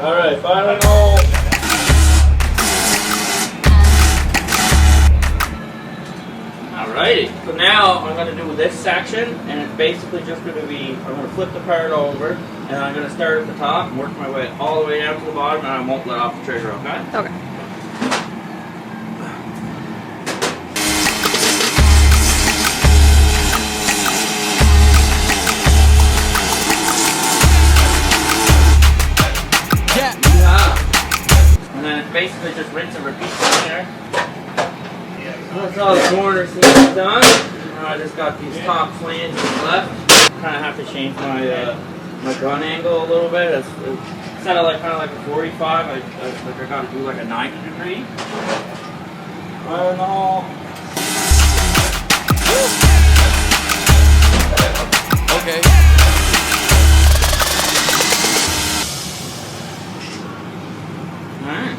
Alright, final. Alrighty, so now I'm going to do this section, and it's basically just going to be, I'm going to flip the part over, and I'm going to start at the top and work my way all the way down to the bottom, and I won't let off the trigger, okay? Okay. And then it's basically just rinse and repeat from there. That's all the corner seams done. Now I just got these top flanges left. Kind of have to change my my gun angle a little bit. Instead of like kind of like a 45, I got to do like a 90 degree. I don't know. Okay. All right.